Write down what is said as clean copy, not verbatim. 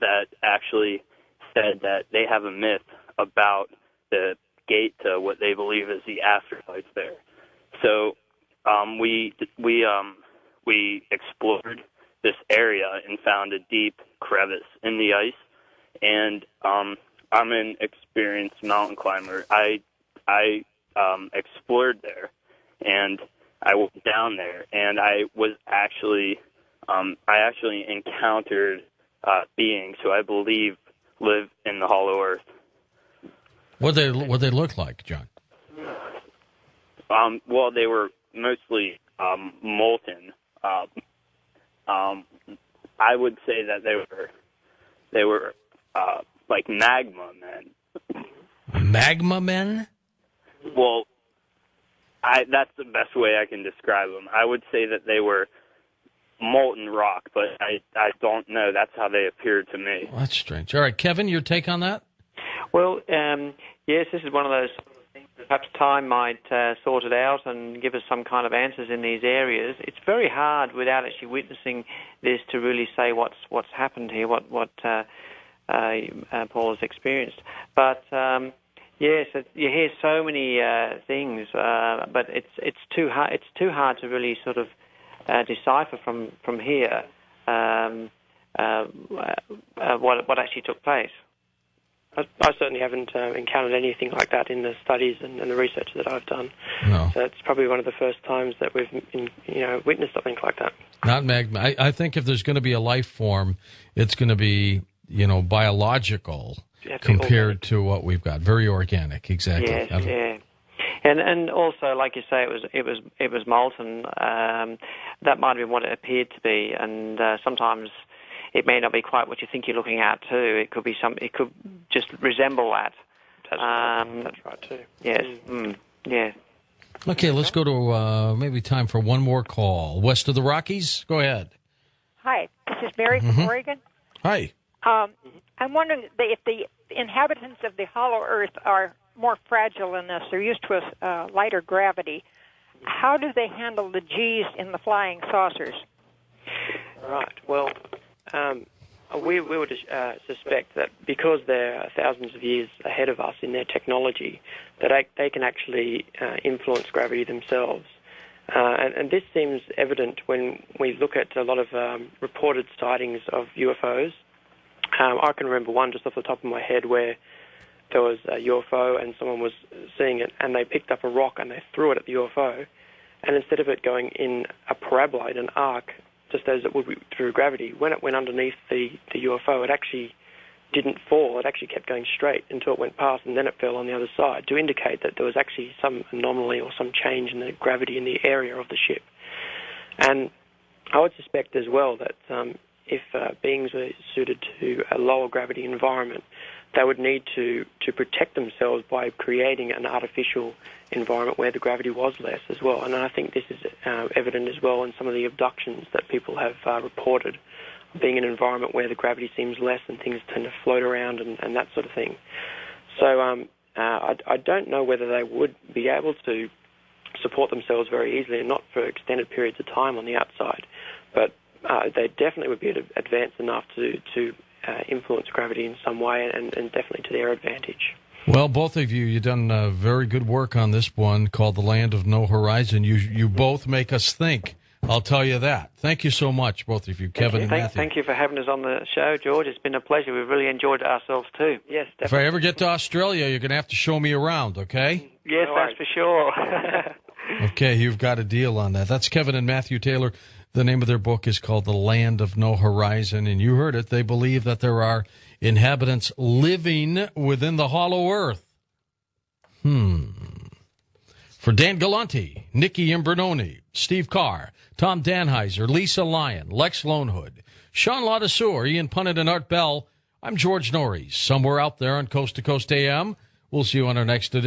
that actually said that they have a myth about the gate to what they believe is the afterlife there. So we explored this area and found a deep crevice in the ice. And I'm an experienced mountain climber. I explored there, and I went down there, and I actually encountered beings who I believe live in the Hollow Earth. What they look like, John? Well, they were mostly molten. I would say that they were like magma men. Magma men? Well, that's the best way I can describe them. I would say that they were molten rock, but I don't know. That's how they appeared to me. Well, that's strange. All right, Kevin, your take on that? Well, yes, this is one of those things that perhaps time might sort it out and give us some kind of answers in these areas. It's very hard without actually witnessing this to really say what's happened here, what Paul has experienced. But yes, you hear so many things, but it's too hard. It's too hard to really sort of decipher from here what actually took place. I certainly haven't encountered anything like that in the studies and the research that I've done. No. So it's probably one of the first times that we've witnessed something like that. Not magma. I think if there's going to be a life form, it's going to be biological compared to what we've got. Very organic, exactly. Yes, yeah. And also, like you say, it was molten. That might have been what it appeared to be, and sometimes it may not be quite what you think you're looking at too. It could be it could just resemble that. That's right too. Yes. Yeah. Okay, let's go to maybe time for one more call. West of the Rockies, go ahead. Hi, this is Mary from Oregon. Hi. I'm wondering if the inhabitants of the Hollow Earth are more fragile than us. They're used to a lighter gravity. How do they handle the G's in the flying saucers? Right. Well, we would suspect that because they're thousands of years ahead of us in their technology, that they can actually influence gravity themselves. And this seems evident when we look at a lot of reported sightings of UFOs. I can remember one just off the top of my head where there was a UFO and someone was seeing it, and they picked up a rock and they threw it at the UFO, and instead of it going in a parabola, in an arc, just as it would through gravity, when it went underneath the UFO, it actually didn't fall. It actually kept going straight until it went past, and then it fell on the other side to indicate that there was actually some anomaly or some change in the gravity in the area of the ship. And I would suspect as well that if beings were suited to a lower gravity environment, they would need to protect themselves by creating an artificial environment where the gravity was less as well. And I think this is evident as well in some of the abductions that people have reported, being an environment where the gravity seems less and things tend to float around and that sort of thing. So I don't know whether they would be able to support themselves very easily and not for extended periods of time on the outside, but they definitely would be advanced enough to influence gravity in some way, and definitely to their advantage. Well, both of you've done very good work on this one called The Land of No Horizon. You both make us think. I'll tell you that. Thank you so much, both of you, Kevin and Matthew. Thank you for having us on the show, George. It's been a pleasure. We've really enjoyed it ourselves, too. Yes, definitely. If I ever get to Australia, you're going to have to show me around, okay? Yes, that's for sure. Okay, you've got a deal on that. That's Kevin and Matthew Taylor. The name of their book is called The Land of No Horizon, and you heard it. They believe that there are inhabitants living within the Hollow Earth. For Dan Galante, Nikki Imbranoni, Steve Carr, Tom Danheiser, Lisa Lyon, Lex Lonehood, Sean Ladesseur, Ian Punnett, and Art Bell, I'm George Norries. Somewhere out there on Coast to Coast AM. We'll see you on our next edition.